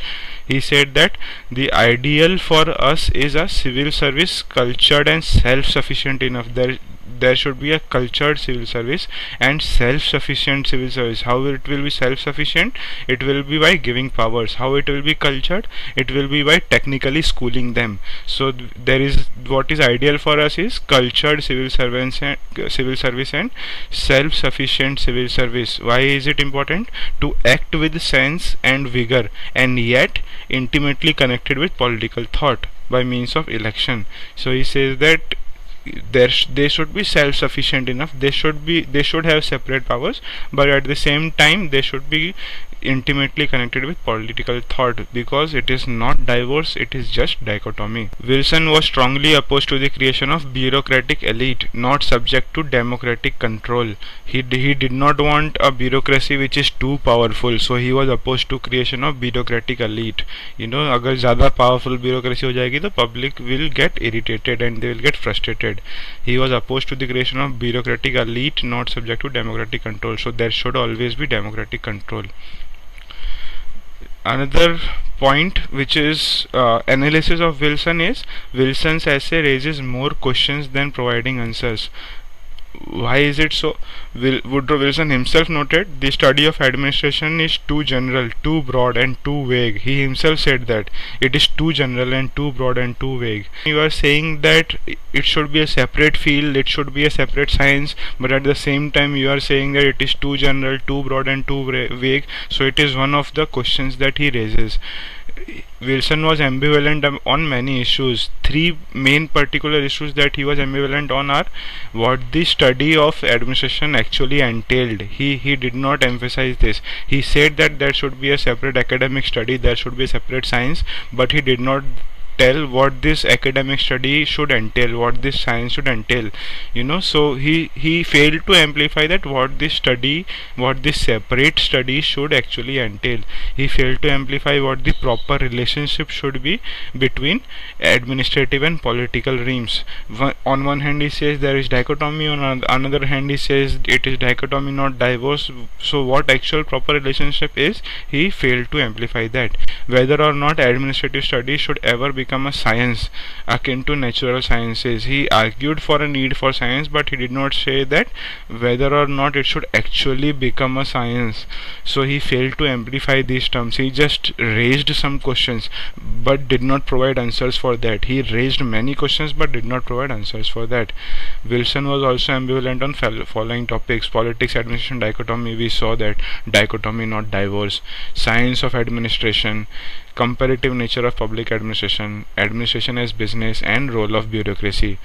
He said that the ideal for us is a civil service cultured and self-sufficient enough. There should be a cultured civil service and self-sufficient civil service. How it will be self-sufficient? It will be by giving powers. How it will be cultured? It will be by technically schooling them. So there is what is ideal for us is cultured civil servants and civil service and self-sufficient civil service. Why is it important? To act with sense and vigor and yet intimately connected with political thought by means of election. So he says that they should be self-sufficient enough. They should have separate powers, but at the same time they should be intimately connected with political thought, because it is not divorce, it is just dichotomy. Wilson was strongly opposed to the creation of bureaucratic elite not subject to democratic control. He did not want a bureaucracy which is too powerful, so he was opposed to creation of bureaucratic elite. You know, अगर ज़्यादा powerful bureaucracy हो जाएगी तो public will get irritated and they will get frustrated. He was opposed to the creation of bureaucratic elite not subject to democratic control, so there should always be democratic control. Another point which is analysis of Wilson is Wilson's essay raises more questions than providing answers. Why is it so? Woodrow Wilson himself noted the study of administration is too general, too broad and too vague. He himself said that it is too general and too broad and too vague. You are saying that it should be a separate field, it should be a separate science, but at the same time you are saying that it is too general, too broad and too vague. So it is one of the questions that he raises. Wilson was ambivalent on many issues. Three main particular issues that he was ambivalent on are what the study of administration actually entailed. He did not emphasize this. He said that there should be a separate academic study, there should be a separate science, but he did not tell what this academic study should entail, what this science should entail. You know, so he failed to amplify that what this study, what this separate study should actually entail. He failed to amplify what the proper relationship should be between administrative and political realms. On one hand he says there is dichotomy, on another hand he says it is dichotomy not divorce. So what actual proper relationship is, he failed to amplify that. Whether or not administrative studies should ever be become a science akin to natural sciences. He argued for a need for science, but he did not say that whether or not it should actually become a science. So he failed to amplify these terms. He just raised some questions but did not provide answers for that. He raised many questions but did not provide answers for that. Wilson was also ambivalent on following topics: politics, administration, dichotomy. We saw that dichotomy, not divorce. Science of administration, comparative nature of public administration, administration as business, and role of bureaucracy.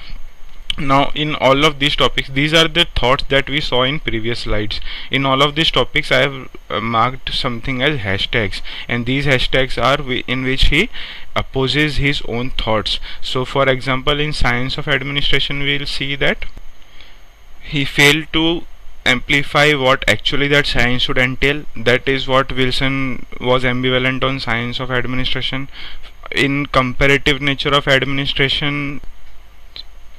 Now in all of these topics, these are the thoughts that we saw in previous slides. In all of these topics I have marked something as hashtags, and these hashtags are in which he opposes his own thoughts. So for example, in science of administration we will see that he failed to amplify what actually that science should entail. That is what Wilson was ambivalent on science of administration. In comparative nature of administration,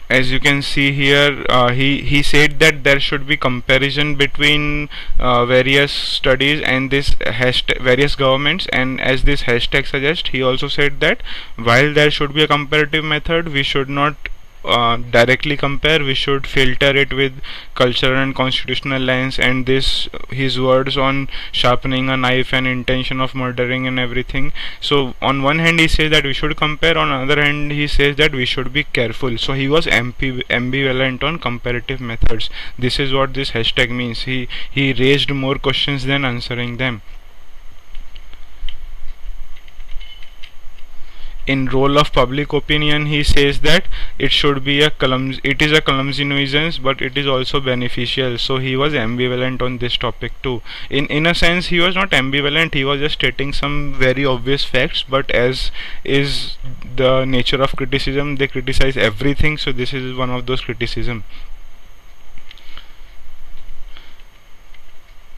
as you can see here, he said that there should be comparison between various studies and this hashtag various governments, and as this hashtag suggests, he also said that while there should be a comparative method, we should not directly compare, we should filter it with cultural and constitutional lens. And this his words on sharpening a knife and intention of murdering and everything. So on one hand he says that we should compare, on another hand he says that we should be careful. So he was ambivalent on comparative methods. This is what this hashtag means. He raised more questions than answering them. In role of public opinion, he says that it should be it is a clumsy nuisance, but it is also beneficial. So he was ambivalent on this topic too. In a sense he was not ambivalent, he was just stating some very obvious facts, but as is the nature of criticism, they criticize everything. So this is one of those criticism.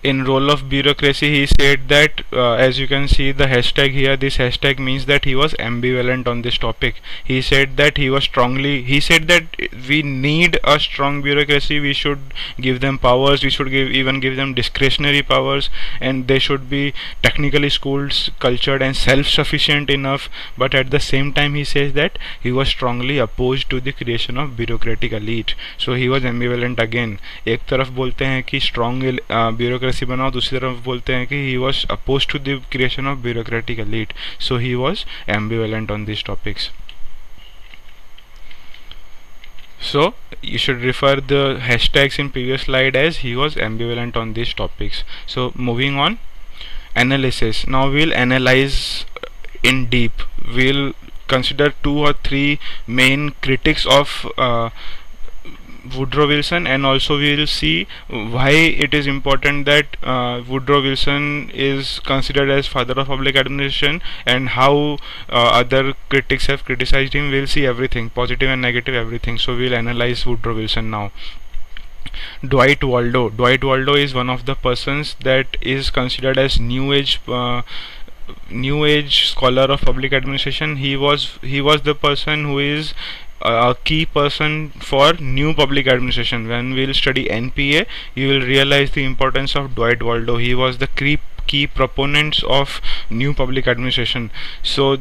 In role of bureaucracy, he said that as you can see the hashtag here, this hashtag means that he was ambivalent on this topic. He said that he said that we need a strong bureaucracy, we should give them powers, we should even give them discretionary powers, and they should be technically schooled, cultured, and self-sufficient enough. But at the same time he says that he was strongly opposed to the creation of bureaucratic elite. So he was ambivalent again. एक तरफ बोलते हैं कि strong bureaucracy बनाओ, दूसरी तरफ बोलते हैं कि he was opposed to the creation of bureaucratic elite. So he was ambivalent on these topics. So you should refer the hashtags in previous slide as he was ambivalent on these topics. So moving on, analysis. Now we'll analyze in deep. We'll consider 2 or 3 main critics of Woodrow Wilson, and also we will see why it is important that Woodrow Wilson is considered as father of public administration, and how other critics have criticized him. We'll see everything, positive and negative, everything. So we'll analyze Woodrow Wilson now. Dwight Waldo. Dwight Waldo is one of the persons that is considered as new age scholar of public administration. He was the person who is a key person for new public administration. When we'll study NPA, you will realize the importance of Dwight Waldo. He was the key proponents of new public administration. So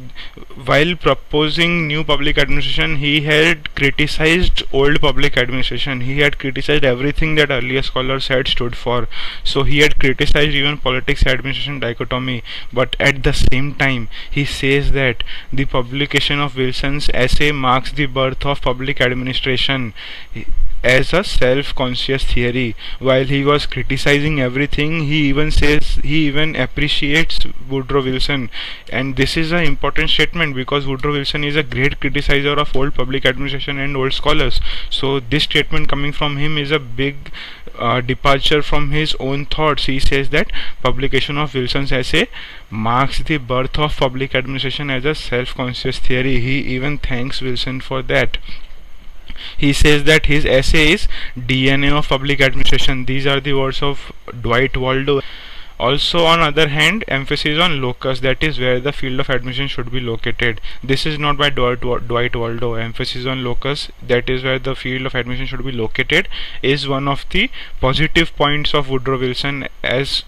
while proposing new public administration, he had criticized old public administration. He had criticized everything that earlier scholars had stood for. So he had criticized even politics administration dichotomy, but at the same time he says that the publication of Wilson's essay marks the birth of public administration as a self-conscious theory. While he was criticizing everything, he even appreciates Woodrow Wilson, and this is an important statement because Woodrow Wilson is a great criticizer of old public administration and old scholars. So this statement coming from him is a big departure from his own thoughts. He says that publication of Wilson's essay marks the birth of public administration as a self-conscious theory. He even thanks Wilson for that. He says that his essay is DNA of public administration. These are the words of Dwight Waldo. Also, on other hand, emphasis on locus, that is where the field of administration should be located. This is not by Dwight Waldo. Emphasis on locus, that is where the field of administration should be located, is one of the positive points of Woodrow Wilson as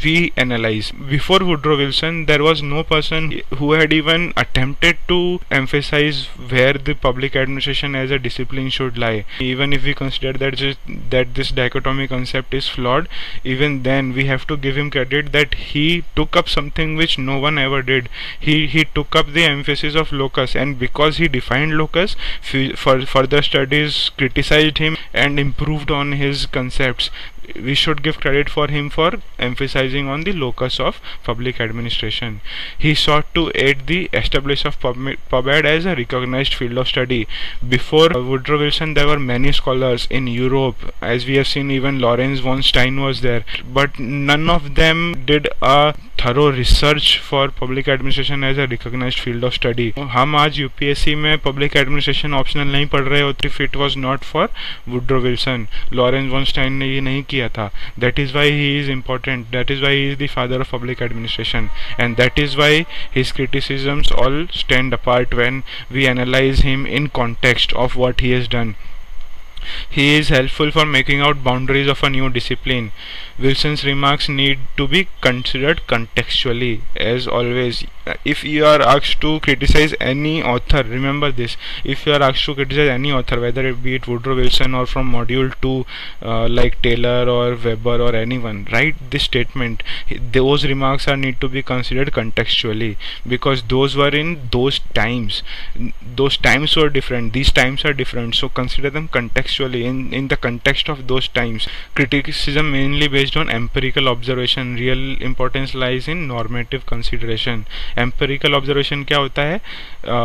we analyze. Before Woodrow Wilson, there was no person who had even attempted to emphasize where the public administration as a discipline should lie. Even if we consider that this dichotomy concept is flawed, even then we have to give him credit that he took up something which no one ever did. He took up the emphasis of locus, and because he defined locus, for further studies criticized him and improved on his concepts. We should give credit for him for emphasizing on the locus of public administration. He sought to aid the establishment of PubMed as a recognized field of study. Before Woodrow Wilson, there were many scholars in Europe, as we have seen. Even Lawrence von Stein was there, but none of them did a thorough research for public administration as a recognized field of study. हम आज UPSC में public administration optional नहीं पढ़ रहे होते if it was not for Woodrow Wilson. Lawrence von Stein ने ये नहीं किया था. That is why he is important. That is why he is the father of public administration, and that is why his criticisms all stand apart when we analyze him in context of what he has done. He is helpful for making out boundaries of a new discipline. Wilson's remarks need to be considered contextually. As always, if you are asked to criticize any author, remember this: if you are asked to criticize any author, whether it be Woodrow Wilson or from module 2 like Taylor or Weber or anyone, write this statement: those remarks need to be considered contextually, because those were in those times. Those times were different, these times are different, so consider them contextually, in the context of those times. Criticism mainly based on empirical observation. Real importance lies in normative consideration. Empirical observation क्या होता है?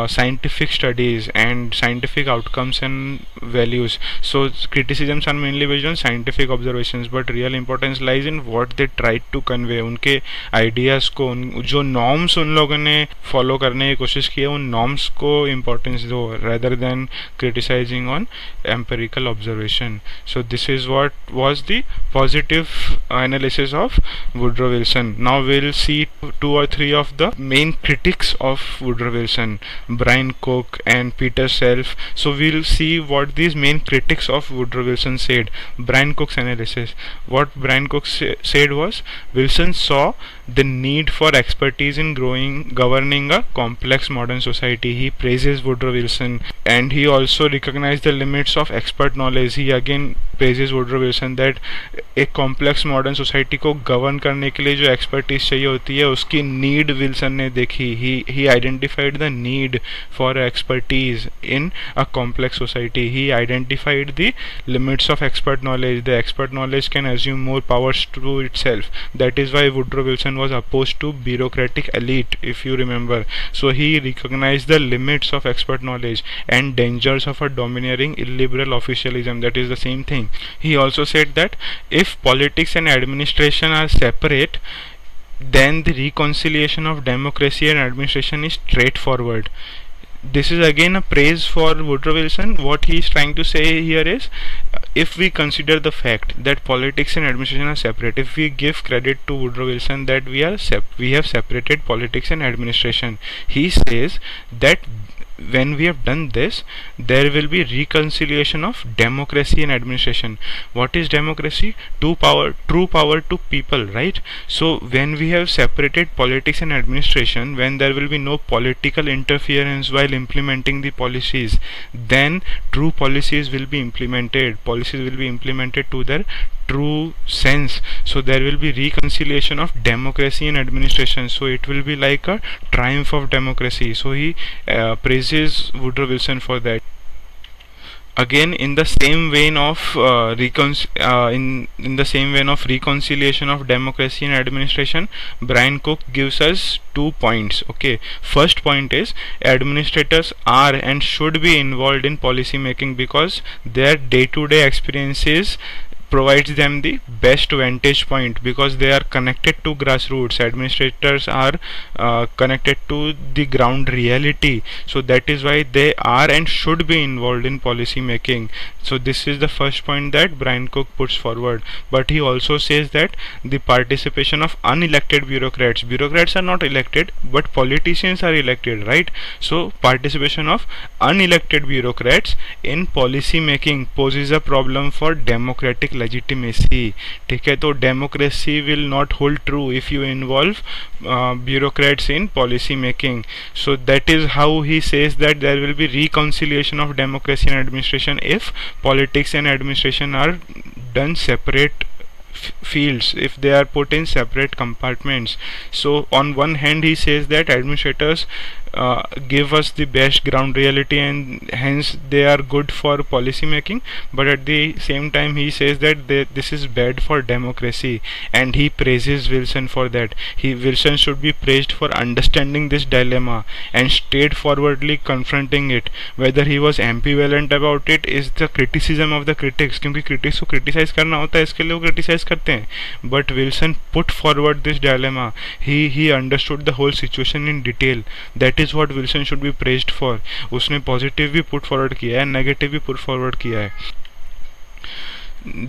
Scientific studies and scientific outcomes and values. So criticisms are mainly based on scientific observations, but real importance lies in what they tried to convey. उनके ideas को, जो norms उन लोगों ने follow करने की कोशिश की है, उन norms को importance दो, rather than criticizing on empirical observation. So this is what was the positive analysis of Woodrow Wilson. Now we'll see 2 or 3 of the main critics of Woodrow Wilson, Brian Cook and Peter Self. So we'll see what these main critics of Woodrow Wilson said. Brian Cook's analysis. What Brian Cook said was, Wilson saw the need for expertise in governing a complex modern society. He praises Woodrow Wilson, and he also recognized the limits of expert knowledge. He again praises Woodrow Wilson that एक complex modern society को govern करने के लिए जो expertise चाहिए होती है, उसकी नीड विल्सन ने देखी. ही identified the need for expertise in a complex society. He identified the limits of expert knowledge. The expert knowledge can assume more powers to itself. That is why Woodrow Wilson was opposed to bureaucratic elite, if you remember. So he recognized the limits of expert knowledge and dangers of a domineering illiberal officialism. That is the same thing. He also said that if politics and administration are separate, then the reconciliation of democracy and administration is straightforward. This is again a praise for Woodrow Wilson. What he is trying to say here is, if we consider the fact that politics and administration are separate, if we give credit to Woodrow Wilson that we have separated politics and administration, he says that when we have done this, there will be reconciliation of democracy and administration. What is democracy? True power to people, right? So when we have separated politics and administration, when there will be no political interference while implementing the policies, then true policies will be implemented. Policies will be implemented to their true sense. So there will be reconciliation of democracy and administration. So it will be like a triumph of democracy. So he praises Woodrow Wilson for that. Again, in the same vein of reconciliation of democracy and administration, Brian Cook gives us 2 points. Okay, first point is, administrators are and should be involved in policy making because their day-to-day experiences provides them the best vantage point because they are connected to grassroots. Administrators are connected to the ground reality, so that is why they are and should be involved in policy making. So this is the first point that Brian Cook puts forward. But he also says that the participation of unelected bureaucrats are not elected, but politicians are elected, right? So participation of unelected bureaucrats in policy making poses a problem for democratic legitimacy. ठीक है, तो democracy will not hold true if you involve bureaucrats in policy making. So that is how he says that there will be reconciliation of democracy and administration if politics and administration are done separate fields, if they are put in separate compartments. So on one hand he says that administrators give us the best ground reality and hence they are good for policy making, but at the same time he says that this is bad for democracy, and he praises Wilson for that. Wilson should be praised for understanding this dilemma and straightforwardly confronting it. Whether he was ambivalent about it is the criticism of the critics, क्योंकि critics को criticize करना होता है, इसके लिए वो criticize करते हैं. But Wilson put forward this dilemma. He understood the whole situation in detail. That is what Wilson should be praised for. उसने positive भी put forward किया है, negative भी put forward किया है.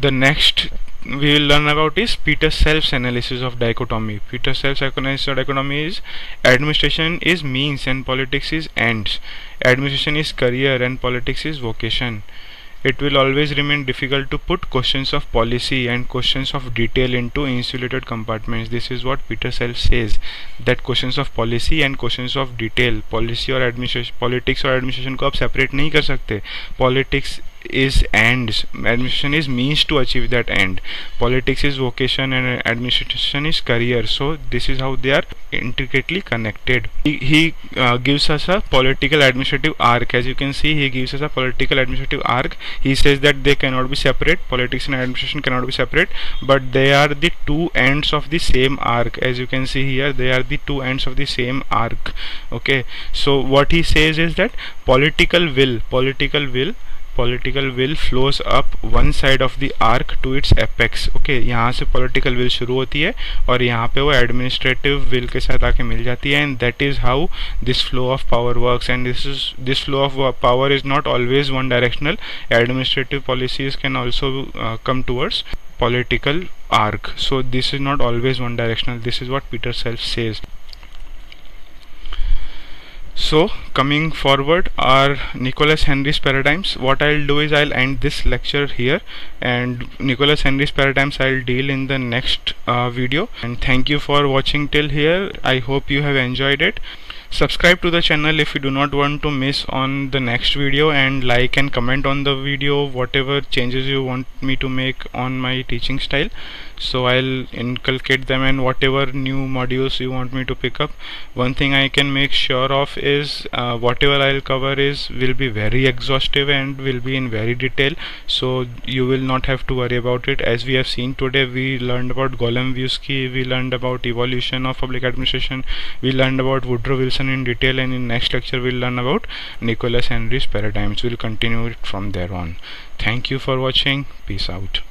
The next we will learn about is Peter Self's analysis of dichotomy. Peter Self's analysis of dichotomy is administration is means and politics is ends. Administration is career and politics is vocation. It will always remain difficult to put questions of policy and questions of detail into insulated compartments. This is what Peter Self says, that questions of policy and questions of detail, policy और administration, politics और administration को आप separate नहीं कर सकते. Politics is ends, administration is means to achieve that end, politics is vocation and administration is career. So this is how they are intricately connected. He gives us a political administrative arc. As you can see, he gives us a political administrative arc. He says that they cannot be separate, politics and administration cannot be separate, but they are the two ends of the same arc. As you can see here, they are the two ends of the same arc. Okay, so what he says is that political will flows up one side of the arc to its apex. Okay, यहाँ से political will शुरू होती है और यहाँ पे वो administrative will के साथ आके मिल जाती है, and that is how this flow of power works. And this flow of power is not always one directional. Administrative policies can also come towards political arc. So this is not always one directional. This is what Peter Self says. So coming forward are Nicholas Henry's paradigms. What I'll do is I'll end this lecture here, and Nicholas Henry's paradigms I'll deal in the next video. And thank you for watching till here. I hope you have enjoyed it. Subscribe to the channel if you do not want to miss on the next video, and like and comment on the video whatever changes you want me to make on my teaching style. So I'll inculcate them, and whatever new modules you want me to pick up. One thing I can make sure of is whatever I'll cover will be very exhaustive and will be in very detail, so you will not have to worry about it. As we have seen today, we learned about Golombiewski, we learned about evolution of public administration, we learned about Woodrow Wilson in detail, and in next lecture we'll learn about Nicholas Henry's paradigms. We'll continue it from there on. Thank you for watching. Peace out.